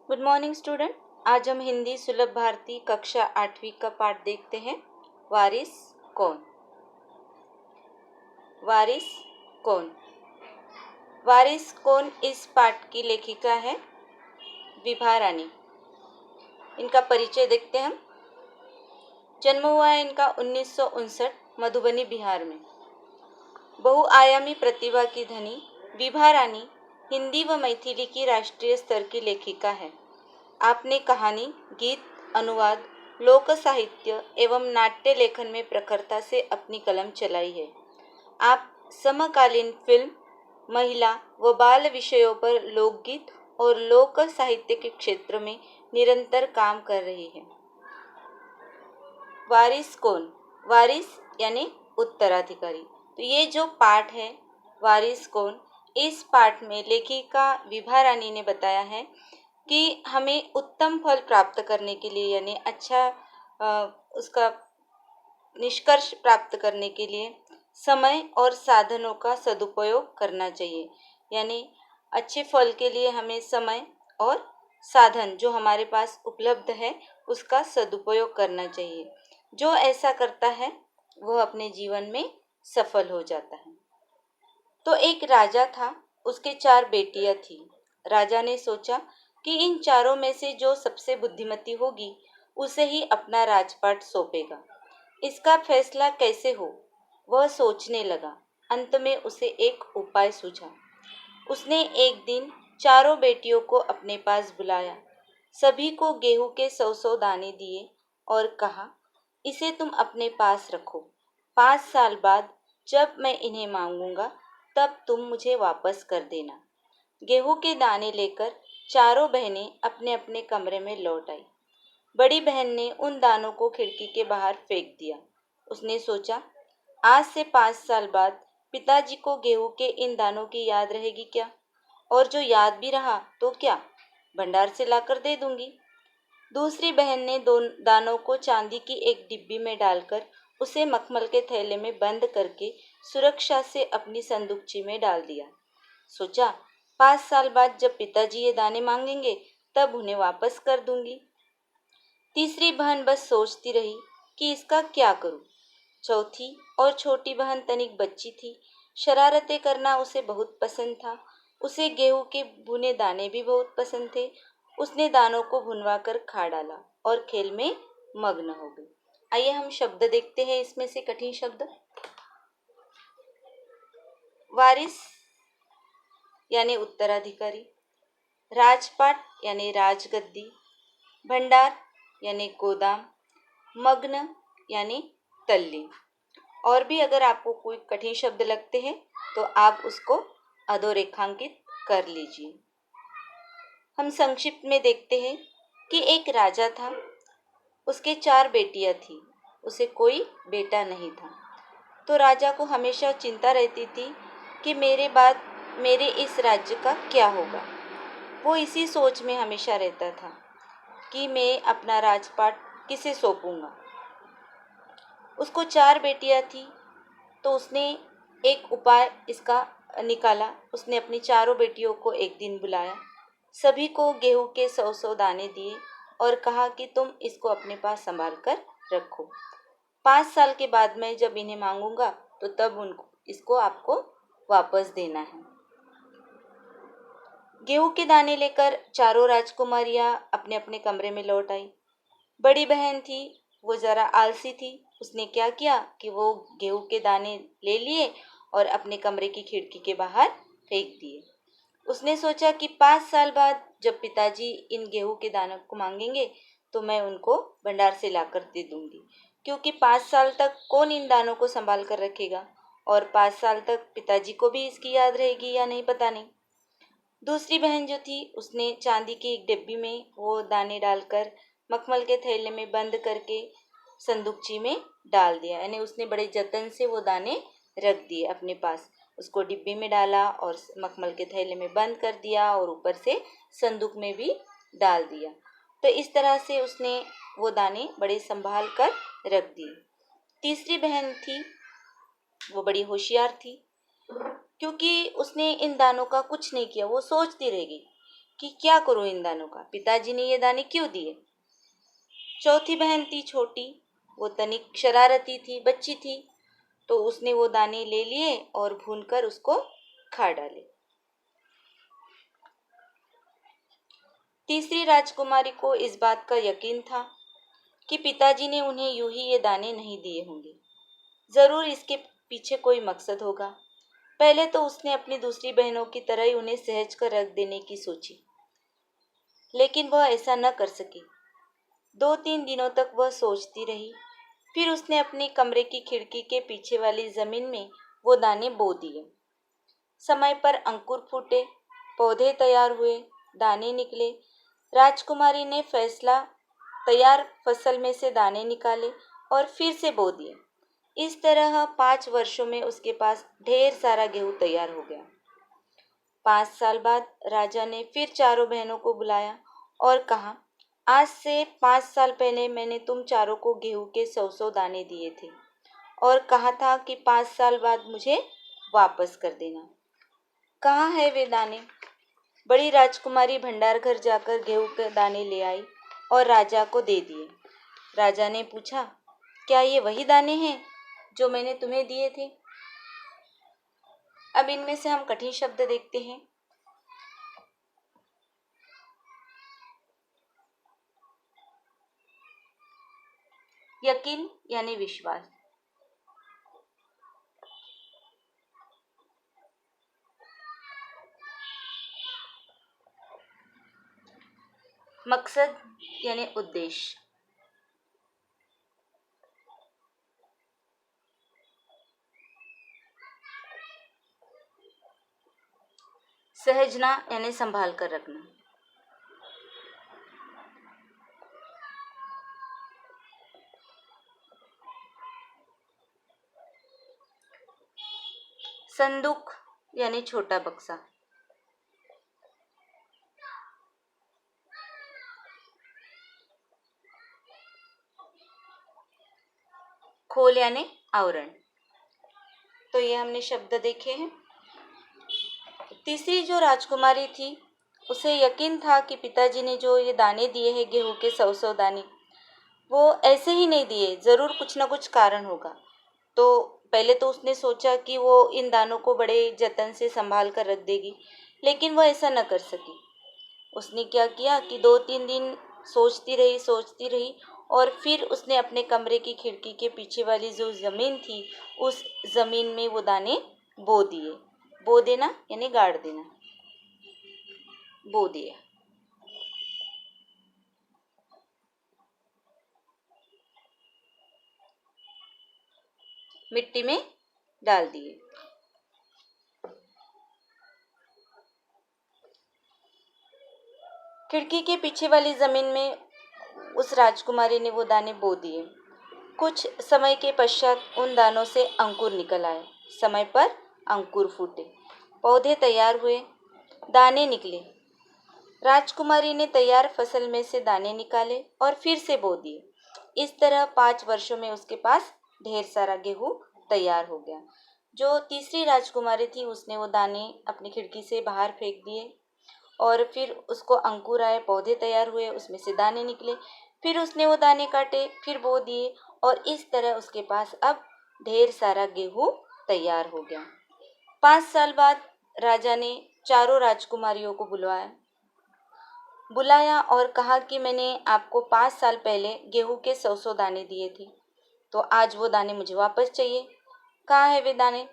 Good morning student. आज हम हिंदी सुलभ भारती कक्षा 8वीं का पाठ देखते हैं। वारिस कौन। वारिस कौन। वारिस कौन इस पाठ की लेखिका है विभा रानी। इनका परिचय देखते हैं हम। जन्म हुआ है इनका 1959 मधुबनी बिहार में। बहुआयामी प्रतिभा की धनी विभा रानी हिंदी व मैथिली की राष्ट्रीय स्तर की लेखिका है। आपने कहानी, गीत, अनुवाद, लोक साहित्य एवं नाट्य लेखन में प्रखरता से अपनी कलम चलाई है। आप समकालीन फिल्म, महिला व बाल विषयों पर लोकगीत और लोक साहित्य के क्षेत्र में निरंतर काम कर रही हैं। वारिस कौन। वारिस यानी उत्तराधिकारी। तो ये जो पाठ है वारिस कौन, इस पाठ में लेखिका विभा रानी ने बताया है कि हमें उत्तम फल प्राप्त करने के लिए यानी अच्छा उसका निष्कर्ष प्राप्त करने के लिए समय और साधनों का सदुपयोग करना चाहिए। यानी अच्छे फल के लिए हमें समय और साधन जो हमारे पास उपलब्ध है उसका सदुपयोग करना चाहिए। जो ऐसा करता है वह अपने जीवन में सफल हो जाता है। तो एक राजा था, उसके 4 बेटियां थी। राजा ने सोचा कि इन चारों में से जो सबसे बुद्धिमती होगी उसे ही अपना राजपाट सौंपेगा। इसका फैसला कैसे हो वह सोचने लगा। अंत में उसे एक उपाय सूझा। उसने एक दिन चारों बेटियों को अपने पास बुलाया, सभी को गेहूं के 100 दाने दिए और कहा, इसे तुम अपने पास रखो। 5 साल बाद जब मैं इन्हें मांगूंगा तब तुम मुझे वापस कर देना। गेहूं के दाने लेकर चारों बहनें अपने अपने कमरे में लौट आई। बड़ी बहन ने उन दानों को खिड़की के बाहर फेंक दिया। उसने सोचा, आज से 5 साल बाद पिताजी को गेहूं के इन दानों की याद रहेगी क्या, और जो याद भी रहा तो क्या, भंडार से लाकर दे दूंगी। दूसरी बहन ने दानों को चांदी की एक डिब्बी में डालकर उसे मखमल के थैले में बंद करके सुरक्षा से अपनी संदूकची में डाल दिया। सोचा, 5 साल बाद जब पिताजी ये दाने मांगेंगे तब उन्हें वापस कर दूंगी। तीसरी बहन बस सोचती रही कि इसका क्या करूं। चौथी और छोटी बहन तनिक बच्ची थी, शरारतें करना उसे बहुत पसंद था। उसे गेहूं के भुने दाने भी बहुत पसंद थे। उसने दानों को भुनवा कर खा डाला और खेल में मग्न हो गई। आइए हम शब्द देखते हैं, इसमें से कठिन शब्द। वारिस यानी उत्तराधिकारी, राजपाट यानी राजगद्दी, भंडार यानी गोदाम, मग्न यानी तल्लीन। और भी अगर आपको कोई कठिन शब्द लगते हैं तो आप उसको अधोरेखांकित कर लीजिए। हम संक्षिप्त में देखते हैं कि एक राजा था, उसके 4 बेटियां थी, उसे कोई बेटा नहीं था। तो राजा को हमेशा चिंता रहती थी कि मेरे बाद मेरे इस राज्य का क्या होगा। वो इसी सोच में हमेशा रहता था कि मैं अपना राजपाट किसे सौंपूंगा। उसको 4 बेटियां थी तो उसने एक उपाय इसका निकाला। उसने अपनी चारों बेटियों को एक दिन बुलाया, सभी को गेहूं के 100 दाने दिए और कहा कि तुम इसको अपने पास संभाल कर रखो। 5 साल के बाद मैं जब इन्हें मांगूंगा तो तब इसको आपको वापस देना है। गेहूं के दाने लेकर चारों राजकुमारियां अपने अपने कमरे में लौट आई। बड़ी बहन थी, वो जरा आलसी थी। उसने क्या किया कि वो गेहूं के दाने ले लिए और अपने कमरे की खिड़की के बाहर फेंक दिए। उसने सोचा कि 5 साल बाद जब पिताजी इन गेहूं के दानों को मांगेंगे तो मैं उनको भंडार से लाकर दे दूंगी, क्योंकि 5 साल तक कौन इन दानों को संभाल कर रखेगा, और 5 साल तक पिताजी को भी इसकी याद रहेगी या नहीं पता नहीं। दूसरी बहन जो थी उसने चांदी की एक डिब्बी में वो दाने डालकर मखमल के थैले में बंद करके संदूकची में डाल दिया। यानी उसने बड़े जतन से वो दाने रख दिए अपने पास। उसको डिब्बी में डाला और मखमल के थैले में बंद कर दिया और ऊपर से संदूक में भी डाल दिया। तो इस तरह से उसने वो दाने बड़े संभाल कर रख दिए। तीसरी बहन थी, वो बड़ी होशियार थी, क्योंकि उसने इन दानों का कुछ नहीं किया। वो सोचती रहेगी कि क्या करूं इन दानों का, पिताजी ने ये दाने क्यों दिए। चौथी बहन थी छोटी, वो तनिक शरारती थी, बच्ची थी, तो उसने वो दाने ले लिए और भूनकर उसको खा डाले। तीसरी राजकुमारी को इस बात का यकीन था कि पिताजी ने उन्हें यूं ही ये दाने नहीं दिए होंगे, जरूर इसके पीछे कोई मकसद होगा। पहले तो उसने अपनी दूसरी बहनों की तरह ही उन्हें सहज कर रख देने की सोची, लेकिन वह ऐसा न कर सकी। 2-3 दिनों तक वह सोचती रही। फिर उसने अपने कमरे की खिड़की के पीछे वाली जमीन में वो दाने बो दिए। समय पर अंकुर फूटे, पौधे तैयार हुए, दाने निकले। राजकुमारी ने फैसला, तैयार फसल में से दाने निकाले और फिर से बो दिए। इस तरह 5 वर्षों में उसके पास ढेर सारा गेहूं तैयार हो गया। 5 साल बाद राजा ने फिर चारों बहनों को बुलाया और कहा, आज से 5 साल पहले मैंने तुम चारों को गेहूं के 100-100 दाने दिए थे और कहा था कि 5 साल बाद मुझे वापस कर देना। कहाँ है वे दाने? बड़ी राजकुमारी भंडार घर जाकर गेहूं के दाने ले आई और राजा को दे दिए। राजा ने पूछा, क्या ये वही दाने हैं जो मैंने तुम्हें दिए थे? अब इनमें से हम कठिन शब्द देखते हैं। यकीन यानी विश्वास, मकसद यानी उद्देश्य, सहजना यानी संभाल कर रखना, संदूक यानी छोटा बक्सा, खोल यानी आवरण। तो ये हमने शब्द देखे हैं। तीसरी जो राजकुमारी थी, उसे यकीन था कि पिताजी ने जो ये दाने दिए हैं, गेहूं के 100-100 दाने, वो ऐसे ही नहीं दिए, ज़रूर कुछ ना कुछ कारण होगा। तो पहले तो उसने सोचा कि वो इन दानों को बड़े जतन से संभाल कर रख देगी, लेकिन वो ऐसा न कर सकी। उसने क्या किया कि 2-3 दिन सोचती रही और फिर उसने अपने कमरे की खिड़की के पीछे वाली जो ज़मीन थी, उस ज़मीन में वो दाने बो दिए। बो देना यानी गाड़ देना, बो दिया। मिट्टी में डाल दिए। खिड़की के पीछे वाली जमीन में उस राजकुमारी ने वो दाने बो दिए। कुछ समय के पश्चात उन दानों से अंकुर निकल आए। समय पर अंकुर फूटे, पौधे तैयार हुए, दाने निकले। राजकुमारी ने तैयार फसल में से दाने निकाले और फिर से बो दिए। इस तरह 5 वर्षों में उसके पास ढेर सारा गेहूं तैयार हो गया। जो तीसरी राजकुमारी थी, उसने वो दाने अपनी खिड़की से बाहर फेंक दिए और फिर उसको अंकुर आए, पौधे तैयार हुए, उसमें से दाने निकले। फिर उसने वो दाने काटे, फिर बो दिए और इस तरह उसके पास अब ढेर सारा गेहूं तैयार हो गया। 5 साल बाद राजा ने चारों राजकुमारियों को बुलाया और कहा कि मैंने आपको 5 साल पहले गेहूं के 100-100 दाने दिए थे, तो आज वो दाने मुझे वापस चाहिए। कहाँ है वे दाने?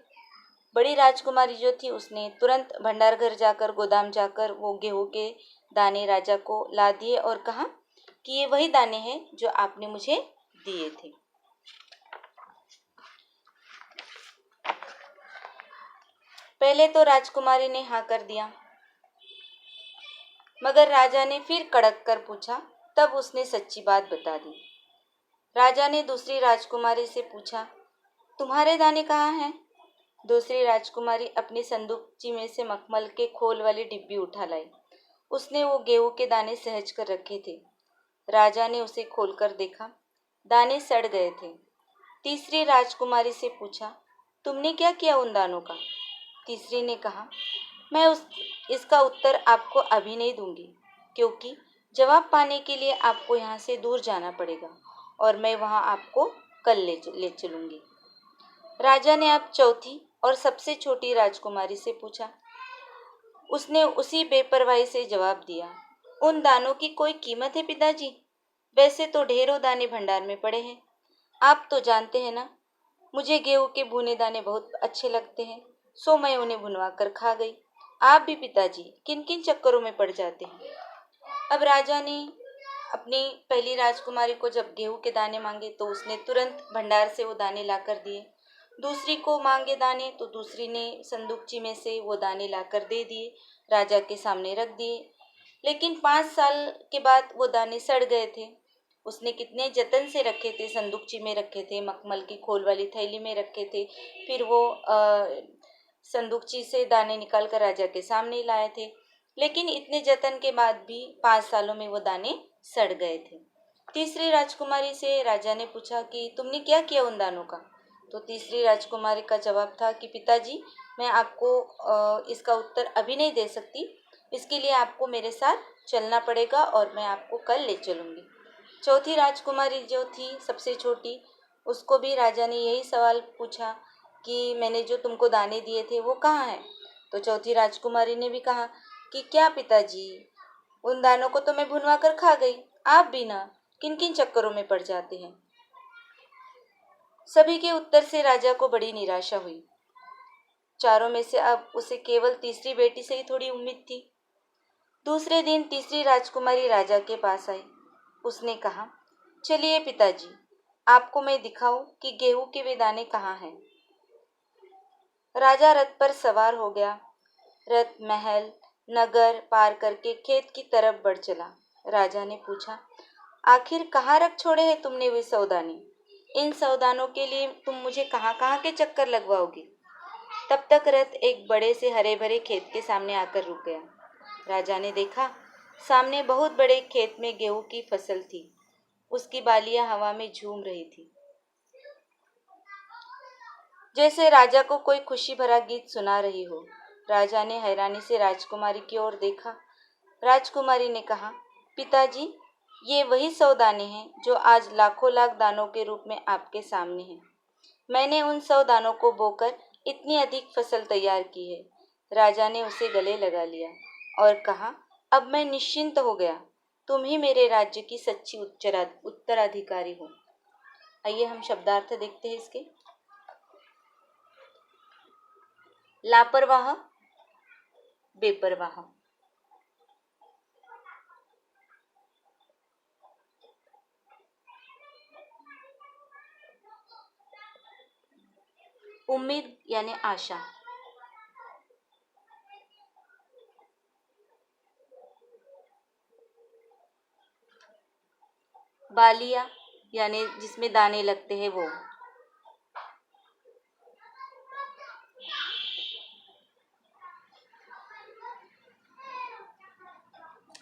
बड़ी राजकुमारी जो थी, उसने तुरंत भंडार घर जाकर, गोदाम जाकर वो गेहूं के दाने राजा को ला दिए और कहा कि ये वही दाने हैं जो आपने मुझे दिए थे। पहले तो राजकुमारी ने हाँ कर दिया, मगर राजा ने फिर कड़क कर पूछा, तब उसने सच्ची बात बता दी। राजा ने दूसरी राजकुमारी से पूछा, तुम्हारे दाने कहाँ हैं? दूसरी राजकुमारी अपनी संदूकची में से मखमल के खोल वाली डिब्बी उठा लाई। उसने वो गेहूं के दाने सहज कर रखे थे। राजा ने उसे खोलकर देखा, दाने सड़ गए थे। तीसरी राजकुमारी से पूछा, तुमने क्या किया उन दानों का? तीसरी ने कहा, मैं इसका उत्तर आपको अभी नहीं दूंगी, क्योंकि जवाब पाने के लिए आपको यहाँ से दूर जाना पड़ेगा और मैं वहाँ आपको कल ले चलूँगी। राजा ने अब चौथी और सबसे छोटी राजकुमारी से पूछा। उसने उसी बेपरवाही से जवाब दिया, उन दानों की कोई कीमत है पिताजी? वैसे तो ढेरों दाने भंडार में पड़े हैं। आप तो जानते हैं ना, मुझे गेहूं के भुने दाने बहुत अच्छे लगते हैं, सो मैं उन्हें भुनवा कर खा गई। आप भी पिताजी किन किन चक्करों में पड़ जाते हैं। अब राजा ने अपनी पहली राजकुमारी को जब गेहूं के दाने मांगे तो उसने तुरंत भंडार से वो दाने लाकर दिए। दूसरी को मांगे दाने तो दूसरी ने संदूकची में से वो दाने लाकर दे दिए, राजा के सामने रख दिए। लेकिन 5 साल के बाद वो दाने सड़ गए थे। उसने कितने जतन से रखे थे, संदूकची में रखे थे, मखमल की खोल वाली थैली में रखे थे। फिर वो संदूकची से दाने निकाल कर राजा के सामने लाए थे। लेकिन इतने जतन के बाद भी 5 सालों में वो दाने सड़ गए थे। तीसरी राजकुमारी से राजा ने पूछा कि तुमने क्या किया उन दानों का। तो तीसरी राजकुमारी का जवाब था कि पिताजी, मैं आपको इसका उत्तर अभी नहीं दे सकती, इसके लिए आपको मेरे साथ चलना पड़ेगा और मैं आपको कल ले चलूँगी। चौथी राजकुमारी जो थी सबसे छोटी, उसको भी राजा ने यही सवाल पूछा कि मैंने जो तुमको दाने दिए थे वो कहाँ हैं। तो चौथी राजकुमारी ने भी कहा कि क्या पिताजी, उन दानों को तो मैं भुनवा कर खा गई, आप भी ना किन किन चक्करों में पड़ जाते हैं। सभी के उत्तर से राजा को बड़ी निराशा हुई। चारों में से अब उसे केवल तीसरी बेटी से ही थोड़ी उम्मीद थी। दूसरे दिन तीसरी राजकुमारी राजा के पास आई। उसने कहा, चलिए पिताजी, आपको मैं दिखाऊं कि गेहूं के वे दाने कहाँ हैं। राजा रथ पर सवार हो गया। रथ महल नगर पार करके खेत की तरफ बढ़ चला। राजा ने पूछा, आखिर कहाँ रख छोड़े हैं तुमने वे सौदाने? इन सौदानों के लिए तुम मुझे कहाँ कहाँ के चक्कर लगवाओगे? तब तक रथ एक बड़े से हरे भरे खेत के सामने आकर रुक गया। राजा ने देखा, सामने बहुत बड़े खेत में गेहूं की फसल थी। उसकी बालियां हवा में झूम रही थी, जैसे राजा को कोई खुशी भरा गीत सुना रही हो। राजा ने हैरानी से राजकुमारी की ओर देखा। राजकुमारी ने कहा, पिताजी, ये वही 100 दाने हैं जो आज लाखों लाख दानों के रूप में आपके सामने हैं। मैंने उन 100 दानों को बोकर इतनी अधिक फसल तैयार की है। राजा ने उसे गले लगा लिया और कहा, अब मैं निश्चिंत हो गया। तुम ही मेरे राज्य की सच्ची उत्तराधिकारी हो। आइए हम शब्दार्थ देखते हैं इसके। लापरवाह, बेपरवाह। उम्मीद यानी आशा। बालिया यानी जिसमें दाने लगते हैं वो।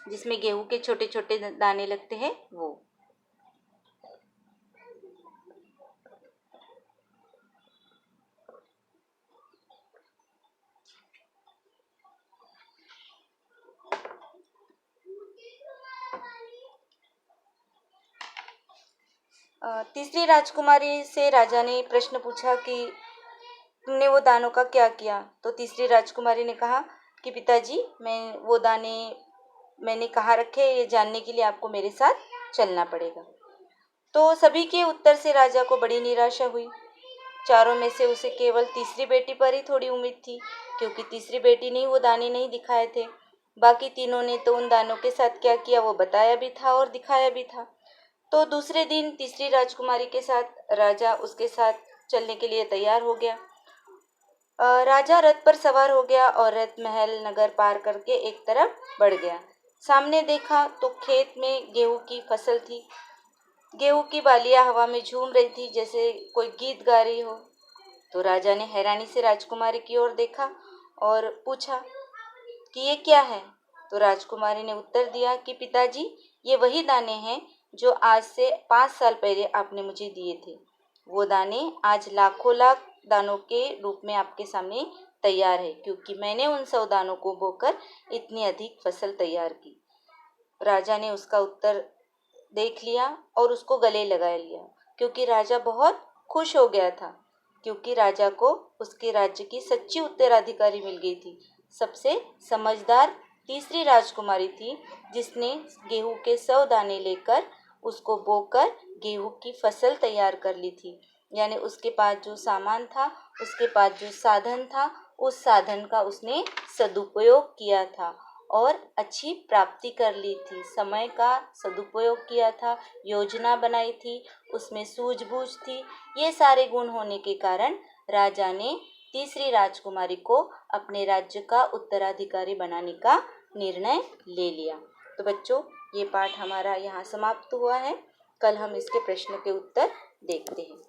जिसमें गेहूं के छोटे छोटे दाने लगते हैं वो। तीसरी राजकुमारी से राजा ने प्रश्न पूछा कि तुमने वो दानों का क्या किया। तो तीसरी राजकुमारी ने कहा कि पिताजी, मैं वो दाने मैंने कहाँ रखे ये जानने के लिए आपको मेरे साथ चलना पड़ेगा। तो सभी के उत्तर से राजा को बड़ी निराशा हुई। चारों में से उसे केवल तीसरी बेटी पर ही थोड़ी उम्मीद थी, क्योंकि तीसरी बेटी ने वो दाने नहीं दिखाए थे। बाकी तीनों ने तो उन दानों के साथ क्या किया वो बताया भी था और दिखाया भी था। तो दूसरे दिन तीसरी राजकुमारी के साथ राजा उसके साथ चलने के लिए तैयार हो गया। राजा रथ पर सवार हो गया और रथ महल नगर पार करके एक तरफ बढ़ गया। सामने देखा तो खेत में गेहूं की फसल थी। गेहूं की बालियां हवा में झूम रही थी, जैसे कोई गीत गा रही हो। तो राजा ने हैरानी से राजकुमारी की ओर देखा और पूछा कि ये क्या है। तो राजकुमारी ने उत्तर दिया कि पिताजी, ये वही दाने हैं जो आज से 5 साल पहले आपने मुझे दिए थे। वो दाने आज लाखों लाख दानों के रूप में आपके सामने तैयार है, क्योंकि मैंने उन 100 दानों को बोकर इतनी अधिक फसल तैयार की। राजा ने उसका उत्तर देख लिया और उसको गले लगा लिया, क्योंकि राजा बहुत खुश हो गया था, क्योंकि राजा को उसके राज्य की सच्ची उत्तराधिकारी मिल गई थी। सबसे समझदार तीसरी राजकुमारी थी, जिसने गेहूं के 100 दाने लेकर उसको बोकर गेहूं की फसल तैयार कर ली थी। यानी उसके पास जो सामान था, उसके पास जो साधन था, उस साधन का उसने सदुपयोग किया था और अच्छी प्राप्ति कर ली थी। समय का सदुपयोग किया था, योजना बनाई थी, उसमें सूझबूझ थी। ये सारे गुण होने के कारण राजा ने तीसरी राजकुमारी को अपने राज्य का उत्तराधिकारी बनाने का निर्णय ले लिया। तो बच्चों, ये पाठ हमारा यहाँ समाप्त हुआ है। कल हम इसके प्रश्न के उत्तर देखते हैं।